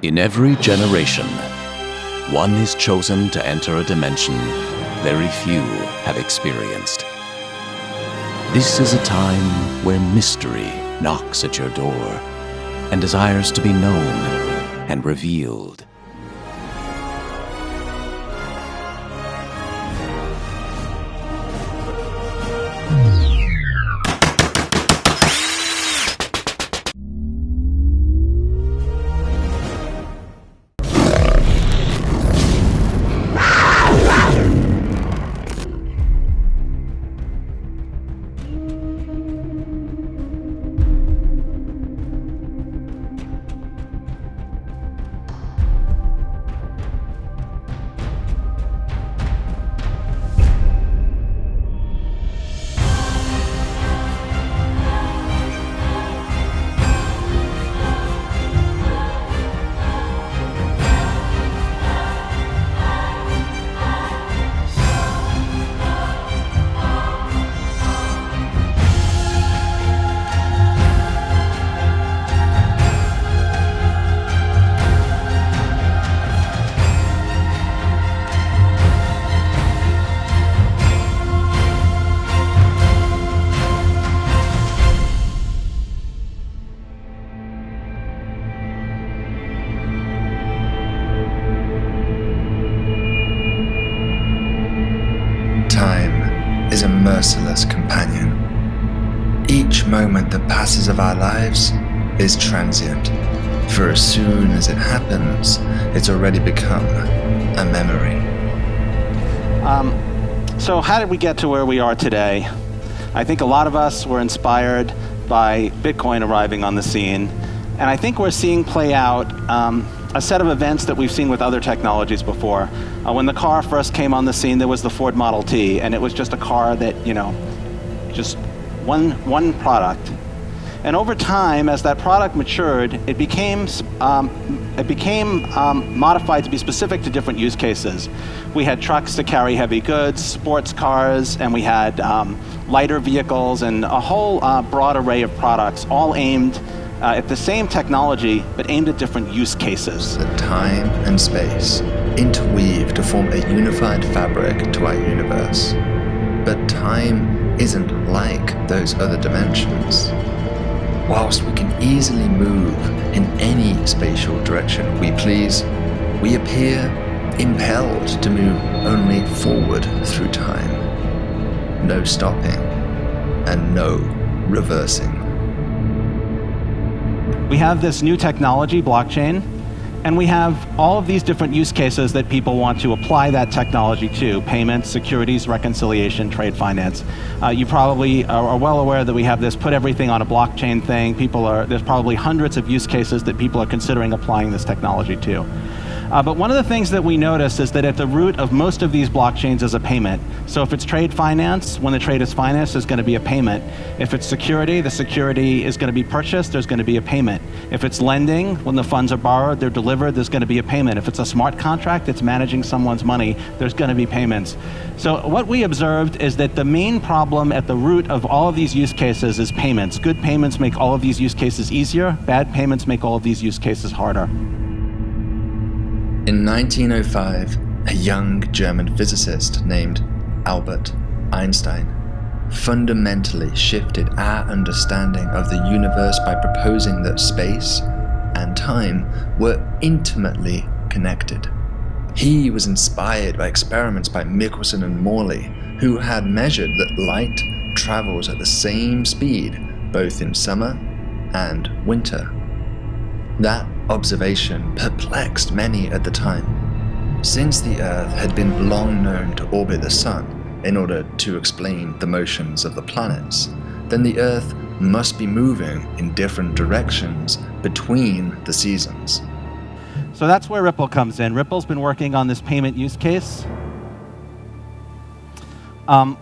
In every generation, one is chosen to enter a dimension very few have experienced. This is a time where mystery knocks at your door and desires to be known and revealed. Time is a merciless companion. Each moment that passes of our lives is transient, for as soon as it happens, it's already become a memory. So how did we get to where we are today? I think a lot of us were inspired by Bitcoin arriving on the scene, and I think we're seeing play out a set of events that we've seen with other technologies before. When the car first came on the scene, there was the Ford Model T, and it was just a car that, just one product. And over time, as that product matured, it became modified to be specific to different use cases. We had trucks to carry heavy goods, sports cars, and we had lighter vehicles, and a whole broad array of products, all aimed at the same technology, but aimed at different use cases. The time and space interweave to form a unified fabric to our universe. But time isn't like those other dimensions. Whilst we can easily move in any spatial direction we please, we appear impelled to move only forward through time. No stopping and no reversing. We have this new technology, blockchain, and we have all of these different use cases that people want to apply that technology to: payments, securities, reconciliation, trade finance. You probably are well aware that we have this put everything on a blockchain thing. There's probably hundreds of use cases that people are considering applying this technology to. But one of the things that we notice is that at the root of most of these blockchains is a payment. So if it's trade finance, when the trade is financed, there's going to be a payment. If it's security, the security is going to be purchased, there's going to be a payment. If it's lending, when the funds are borrowed, they're delivered, there's going to be a payment. If it's a smart contract that's managing someone's money, there's going to be payments. So what we observed is that the main problem at the root of all of these use cases is payments. Good payments make all of these use cases easier. Bad payments make all of these use cases harder. In 1905, a young German physicist named Albert Einstein fundamentally shifted our understanding of the universe by proposing that space and time were intimately connected. He was inspired by experiments by Michelson and Morley, who had measured that light travels at the same speed both in summer and winter. That observation perplexed many at the time, since the Earth had been long known to orbit the Sun in order to explain the motions of the planets. Then the Earth must be moving in different directions between the seasons. So that's where Ripple comes in. Ripple's been working on this payment use case.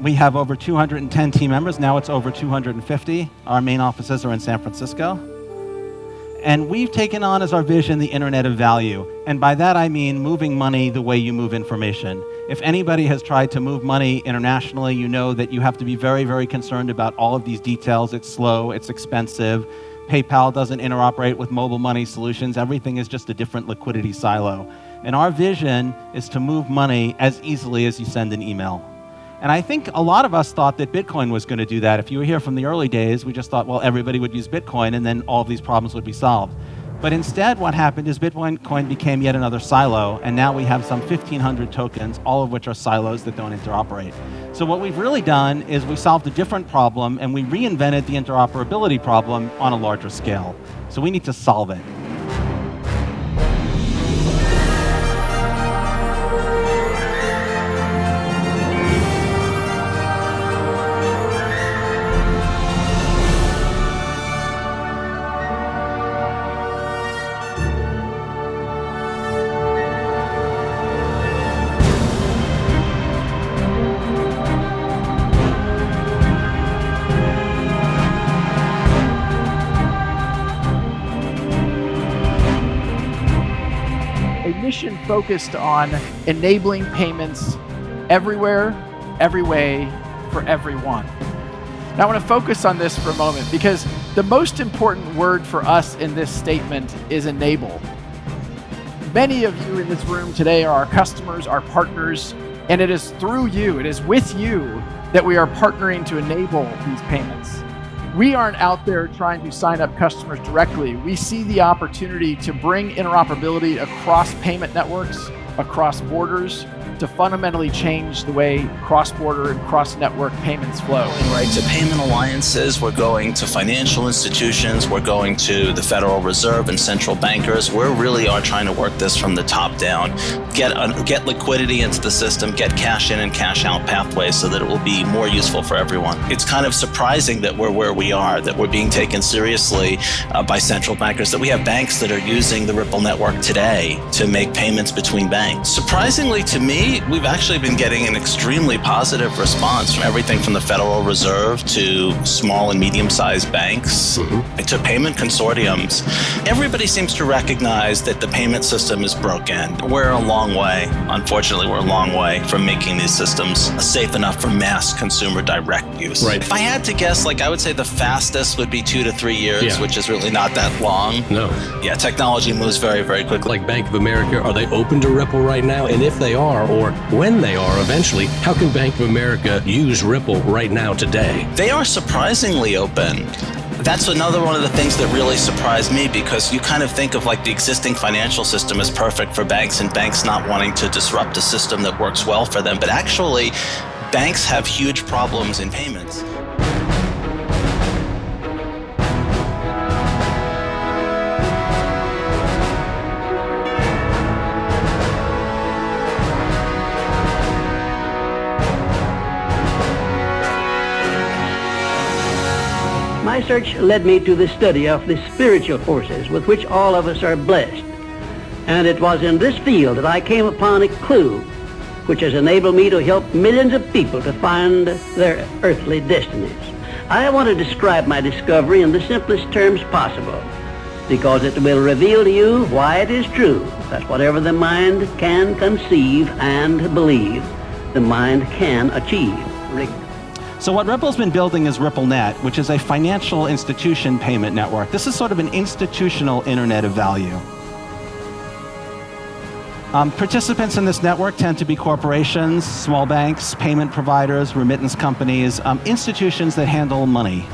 We have over 210 team members. Now it's over 250. Our main offices are in San Francisco. And we've taken on as our vision the Internet of Value. And by that I mean moving money the way you move information. If anybody has tried to move money internationally, you know that you have to be very, very concerned about all of these details. It's slow, it's expensive. PayPal doesn't interoperate with mobile money solutions. Everything is just a different liquidity silo. And our vision is to move money as easily as you send an email. And I think a lot of us thought that Bitcoin was going to do that. If you were here from the early days, we just thought, well, everybody would use Bitcoin and then all of these problems would be solved. But instead, what happened is Bitcoin became yet another silo, and now we have some 1,500 tokens, all of which are silos that don't interoperate. So what we've really done is we solved a different problem, and we reinvented the interoperability problem on a larger scale. So we need to solve it. Mission focused on enabling payments everywhere, every way, for everyone. Now I want to focus on this for a moment because the most important word for us in this statement is enable. Many of you in this room today are our customers, our partners, and it is through you, it is with you that we are partnering to enable these payments. We aren't out there trying to sign up customers directly. We see the opportunity to bring interoperability across payment networks, across borders, to fundamentally change the way cross-border and cross-network payments flow. Right, to payment alliances, we're going to financial institutions, we're going to the Federal Reserve and central bankers. We really are trying to work this from the top down, get liquidity into the system, get cash in and cash out pathways so that it will be more useful for everyone. It's kind of surprising that we're where we are, that we're being taken seriously by central bankers, that we have banks that are using the Ripple network today to make payments between banks. Surprisingly to me, we've actually been getting an extremely positive response from everything from the Federal Reserve to small and medium-sized banks to payment consortiums. Everybody seems to recognize that the payment system is broken. We're a long way. Unfortunately, we're a long way from making these systems safe enough for mass consumer direct use. Right. If I had to guess, I would say the fastest would be 2 to 3 years, which is really not that long. No. Yeah, technology moves very, very quickly. Like Bank of America, are they open to Ripple right now? And if they are, or when they are eventually, how can Bank of America use Ripple right now today? They are surprisingly open. That's another one of the things that really surprised me, because you kind of think of the existing financial system as perfect for banks and banks not wanting to disrupt a system that works well for them. But actually, banks have huge problems in payments. My search led me to the study of the spiritual forces with which all of us are blessed. And it was in this field that I came upon a clue which has enabled me to help millions of people to find their earthly destinies. I want to describe my discovery in the simplest terms possible, because it will reveal to you why it is true that whatever the mind can conceive and believe, the mind can achieve. So what Ripple's been building is RippleNet, which is a financial institution payment network. This is sort of an institutional internet of value. Participants in this network tend to be corporations, small banks, payment providers, remittance companies, institutions that handle money.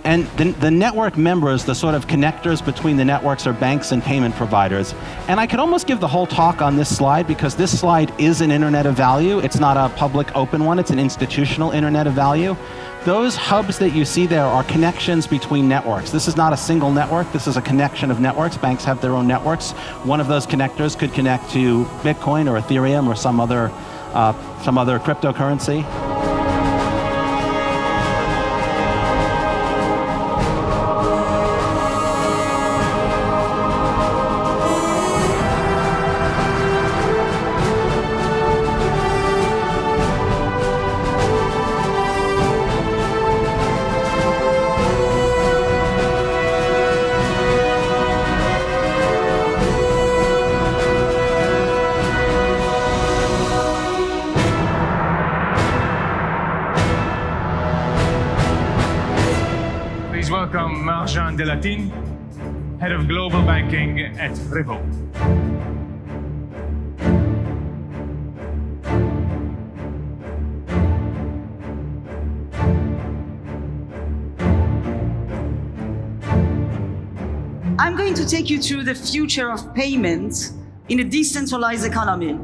And the network members, the sort of connectors between the networks, are banks and payment providers. And I could almost give the whole talk on this slide, because this slide is an internet of value. It's not a public open one, it's an institutional internet of value. Those hubs that you see there are connections between networks. This is not a single network, this is a connection of networks. Banks have their own networks. One of those connectors could connect to Bitcoin or Ethereum or some other cryptocurrency. welcome Marjan Delatin, Head of Global Banking at Ripple. I'm going to take you through the future of payments in a decentralized economy.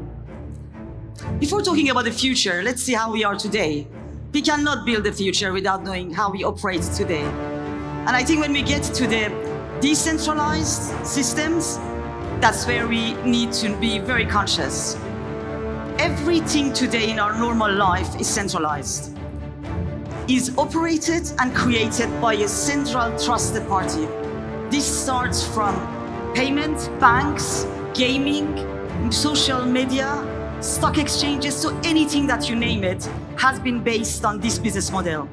Before talking about the future, let's see how we are today. We cannot build the future without knowing how we operate today. And I think when we get to the decentralized systems, that's where we need to be very conscious. Everything today in our normal life is centralized, is operated and created by a central trusted party. This starts from payment, banks, gaming, social media, stock exchanges, so anything that you name it has been based on this business model.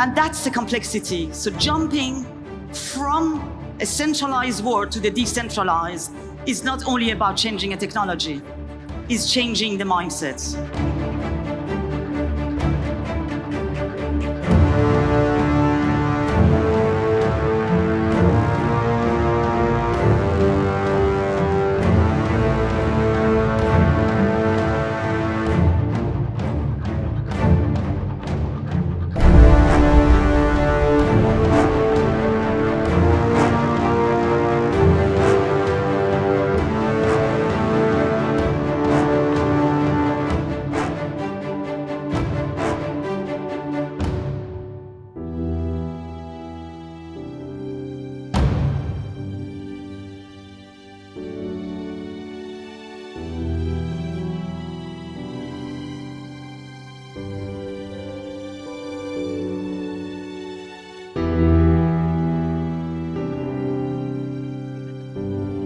And that's the complexity. So jumping from a centralized world to the decentralized is not only about changing a technology, it's changing the mindset.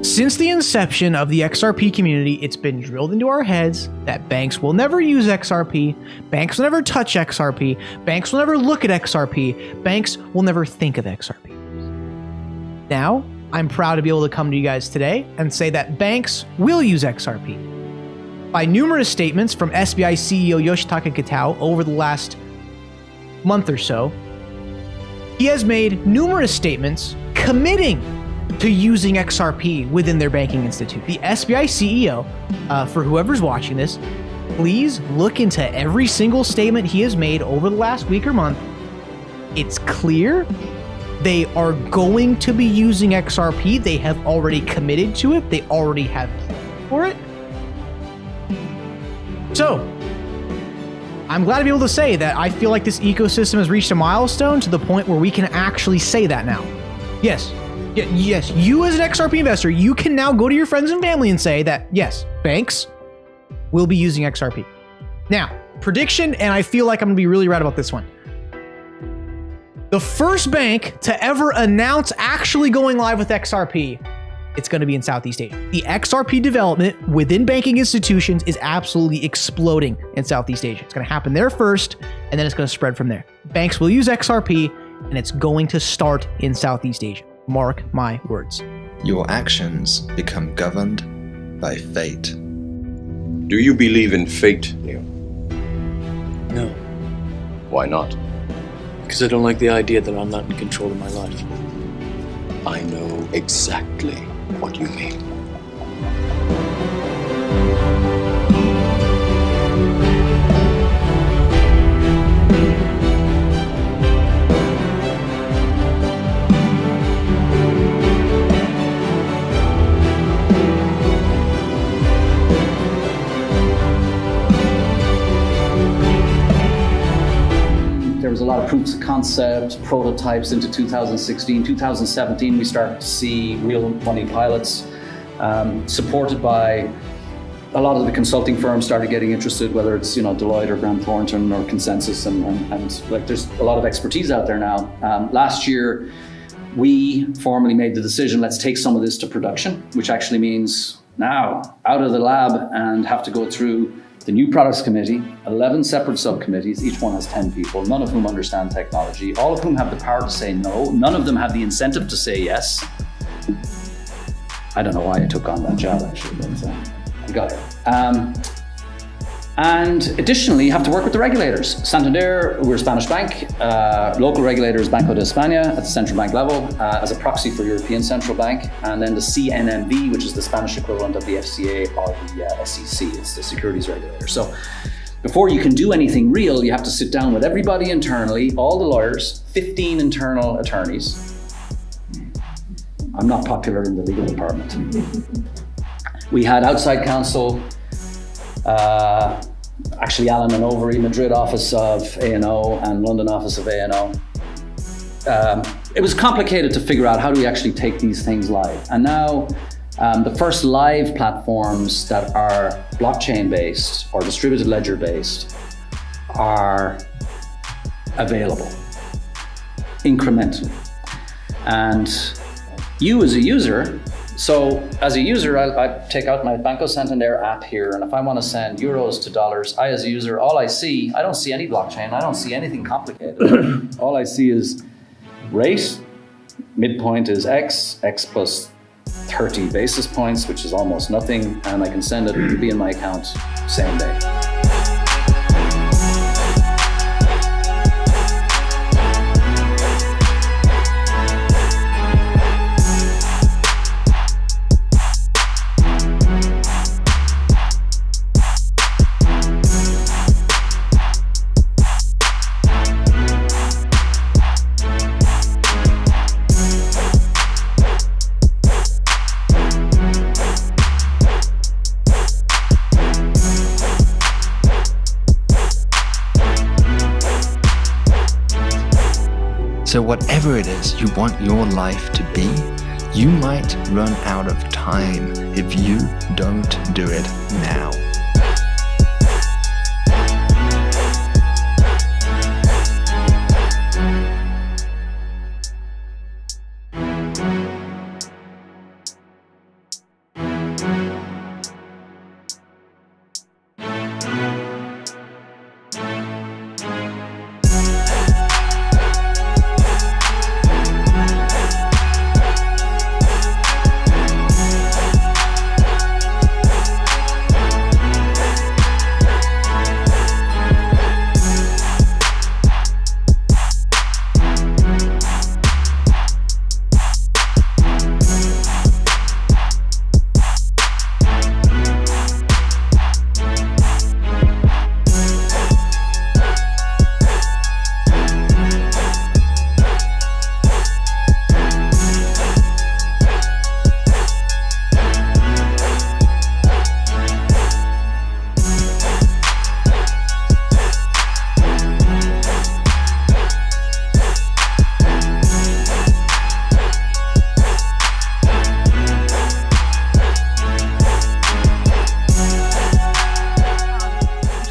Since the inception of the XRP community, it's been drilled into our heads that banks will never use XRP, banks will never touch XRP, banks will never look at XRP, banks will never think of XRP. Now, I'm proud to be able to come to you guys today and say that banks will use XRP. By numerous statements from SBI CEO Yoshitaka Kitao over the last month or so, he has made numerous statements committing to using XRP within their banking institute. The SBI CEO, for whoever's watching this, please look into every single statement he has made over the last week or month. It's clear they are going to be using XRP. They have already committed to it. They already have planned for it. So, I'm glad to be able to say that I feel like this ecosystem has reached a milestone to the point where we can actually say that now. Yes, you as an XRP investor, you can now go to your friends and family and say that, yes, banks will be using XRP. Now, prediction, and I feel like I'm going to be really right about this one. The first bank to ever announce actually going live with XRP, it's going to be in Southeast Asia. The XRP development within banking institutions is absolutely exploding in Southeast Asia. It's going to happen there first, and then it's going to spread from there. Banks will use XRP, and it's going to start in Southeast Asia. Mark my words. Your actions become governed by fate. Do you believe in fate, Neil? No. Why not? Because I don't like the idea that I'm not in control of my life. I know exactly what you mean. There was a lot of proofs of concept, prototypes into 2016. 2017, we started to see real money pilots supported by a lot of the consulting firms started getting interested, whether it's Deloitte or Grant Thornton or Consensus, and like there's a lot of expertise out there now. Last year, we formally made the decision, let's take some of this to production, which actually means now out of the lab and have to go through the new products committee, 11 separate subcommittees, each one has 10 people, none of whom understand technology, all of whom have the power to say no, none of them have the incentive to say yes. I don't know why I took on that job actually, but I got it. And additionally, you have to work with the regulators. Santander, we're a Spanish bank. Local regulators, Banco de España at the central bank level as a proxy for European Central Bank. And then the CNMV, which is the Spanish equivalent of the FCA or the SEC. It's the securities regulator. So before you can do anything real, you have to sit down with everybody internally, all the lawyers, 15 internal attorneys. I'm not popular in the legal department. We had outside counsel, actually Allen and Overy, Madrid office of A&O and London office of A&O. It was complicated to figure out how do we actually take these things live. And now the first live platforms that are blockchain-based or distributed ledger-based are available incrementally. And you as a user, so as a user, I take out my Banco Santander app here, and if I want to send euros to dollars, I as a user, all I see, I don't see any blockchain, I don't see anything complicated. All I see is rate, midpoint is X plus 30 basis points, which is almost nothing, and I can send it, it'll be in my account same day. So whatever it is you want your life to be, you might run out of time if you don't do it now.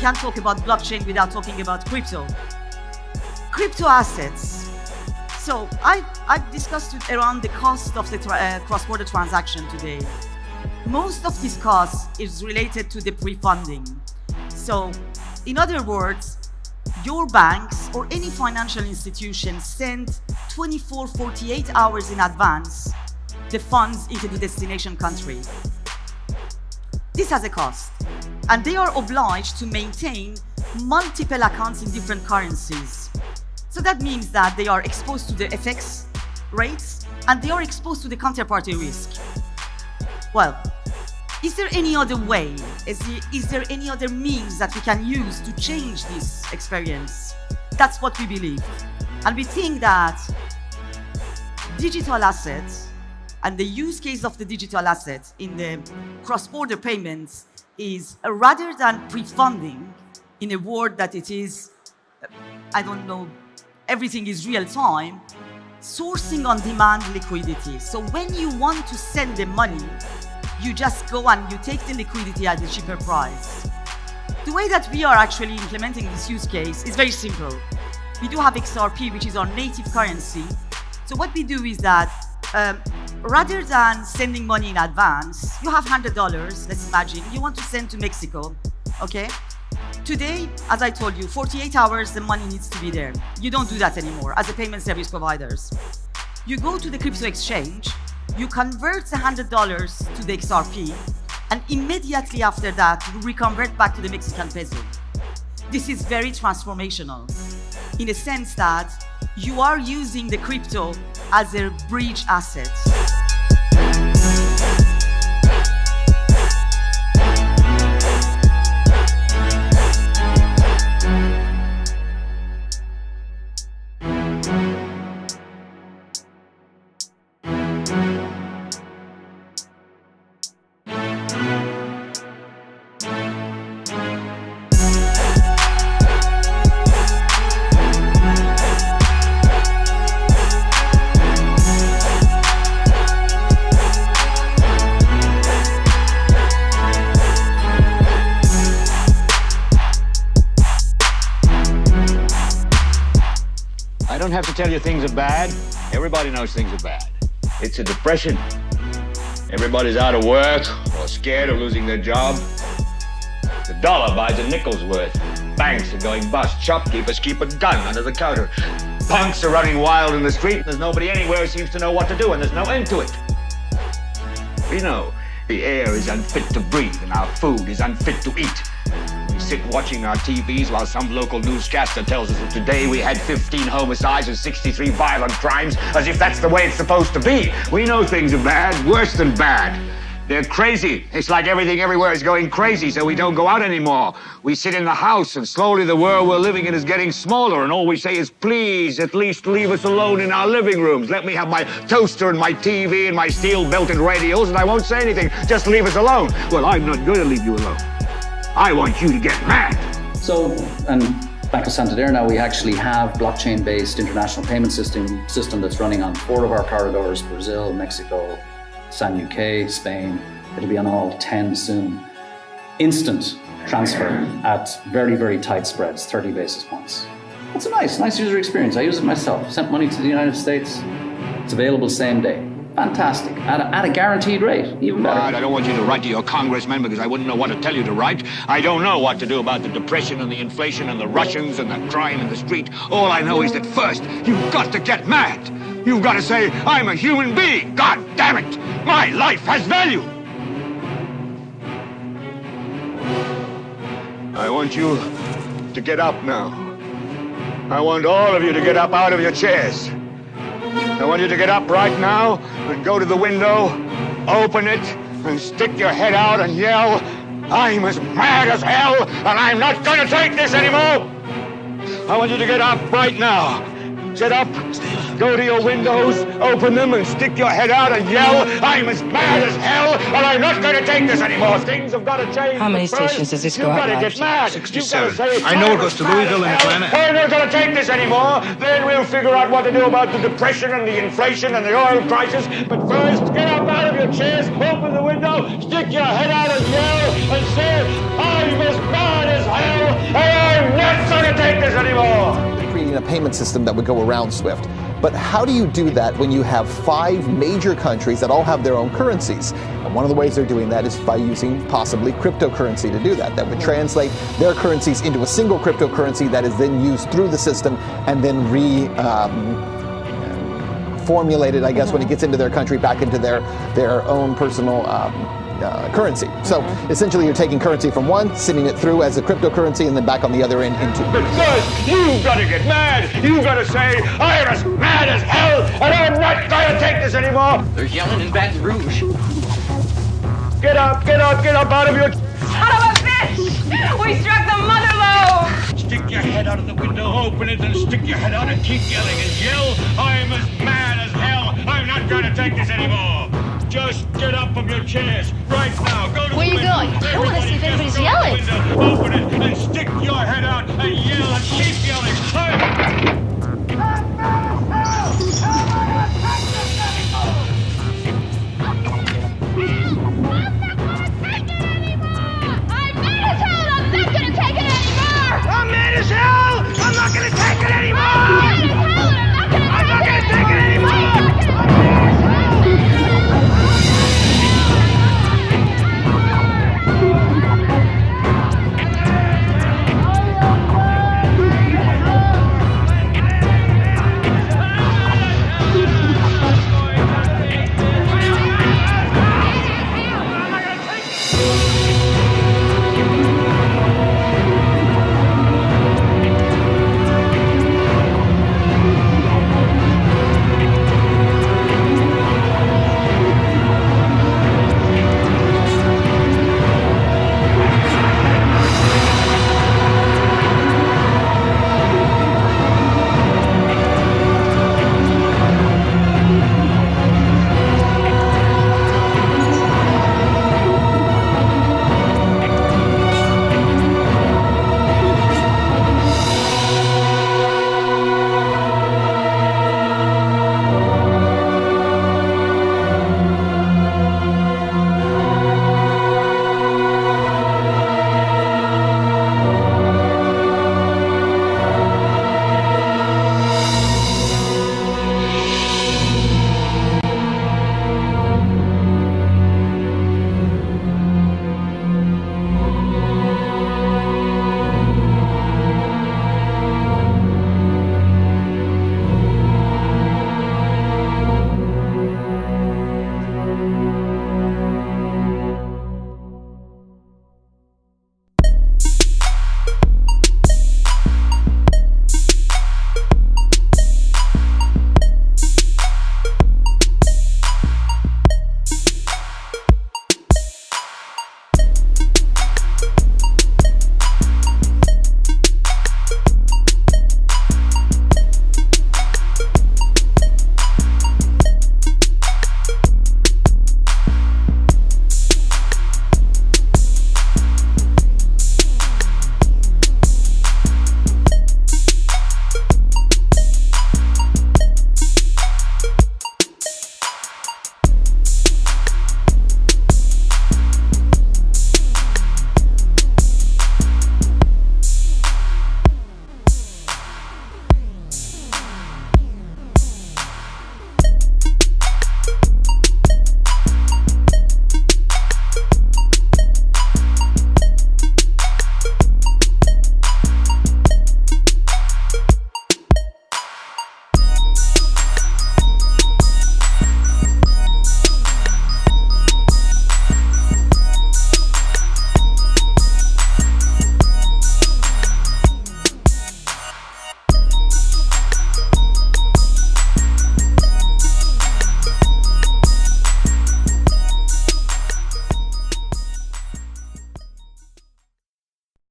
Can't talk about blockchain without talking about crypto. Crypto assets. So I've discussed around the cost of the cross-border transaction today. Most of this cost is related to the pre-funding. So in other words, your banks or any financial institution send 48 hours in advance the funds into the destination country. This has a cost, and they are obliged to maintain multiple accounts in different currencies. So that means that they are exposed to the FX rates and they are exposed to the counterparty risk. Well, is there any other way? Is there any other means that we can use to change this experience? That's what we believe. And we think that digital assets and the use case of the digital assets in the cross-border payments is rather than pre-funding in a world that it is, I don't know, everything is real time, sourcing on demand liquidity. So when you want to send the money, you just go and you take the liquidity at a cheaper price. The way that we are actually implementing this use case is very simple. We do have XRP, which is our native currency. So what we do is that rather than sending money in advance, you have $100, let's imagine, you want to send to Mexico, okay? Today, as I told you, 48 hours, the money needs to be there. You don't do that anymore as a payment service providers. You go to the crypto exchange, you convert the $100 to the XRP, and immediately after that, you reconvert back to the Mexican peso. This is very transformational in the sense that you are using the crypto as a bridge asset. I don't have to tell you things are bad. Everybody knows things are bad. It's a depression. Everybody's out of work or scared of losing their job. The dollar buys a nickel's worth. Banks are going bust. Shopkeepers keep a gun under the counter. Punks are running wild in the street. There's nobody anywhere who seems to know what to do, and there's no end to it. We know the air is unfit to breathe and our food is unfit to eat. We sit watching our TVs while some local newscaster tells us that today we had 15 homicides and 63 violent crimes, as if that's the way it's supposed to be. We know things are bad, worse than bad. They're crazy. It's like everything everywhere is going crazy, so we don't go out anymore. We sit in the house, and slowly the world we're living in is getting smaller, and all we say is, please, at least leave us alone in our living rooms. Let me have my toaster and my TV and my steel-belted radios, and I won't say anything. Just leave us alone. Well, I'm not going to leave you alone. I want you to get mad. So, and Banco Santander now, we actually have blockchain-based international payment system that's running on 4 of our corridors: Brazil, Mexico, San UK, Spain. It'll be on all 10 soon. Instant transfer at very, very tight spreads, 30 basis points. That's a nice user experience. I use it myself. Sent money to the United States. It's available same day. Fantastic. At a guaranteed rate, even better. Right, I don't want you to write to your congressman because I wouldn't know what to tell you to write. I don't know what to do about the depression and the inflation and the Russians and the crime in the street. All I know is that first, you've got to get mad. You've got to say, I'm a human being. God damn it. My life has value. I want you to get up now. I want all of you to get up out of your chairs. I want you to get up right now and go to the window, open it, and stick your head out and yell, I'm as mad as hell, and I'm not going to take this anymore. I want you to get up right now. Get up, go to your windows, open them, and stick your head out and yell, I'm as mad as hell, and I'm not going to take this anymore. Things have got to change. How many stations does this go out? You've got to get mad. 67. Say, I know it goes to Louisville and Atlanta. I'm not going to take this anymore. Then we'll figure out what to do about the depression and the inflation and the oil crisis. But first, get up out of your chairs, open the window, stick your head out and yell, and say, I'm as mad as hell, and I'm not going to take this anymore. Creating a payment system that would go around SWIFT. But how do you do that when you have 5 major countries that all have their own currencies? And one of the ways they're doing that is by using possibly cryptocurrency to do that. That would translate their currencies into a single cryptocurrency that is then used through the system and then formulated, I guess, when it gets into their country back into their own personal currency. So essentially you're taking currency from one, sending it through as a cryptocurrency, and then back on the other end into... But first, you've got to get mad. You've got to say, I'm as mad as hell, and I'm not going to take this anymore. They're yelling in Baton Rouge. Get up out of your... Son of a bitch! We struck the mother lode! Stick your head out of the window, open it, and stick your head out and keep yelling and yell, I'm as mad as hell, I'm not going to take this anymore. Just get up from your chairs right now. Go to Where the you window. going? I want to see if anybody's yelling. Open it and stick your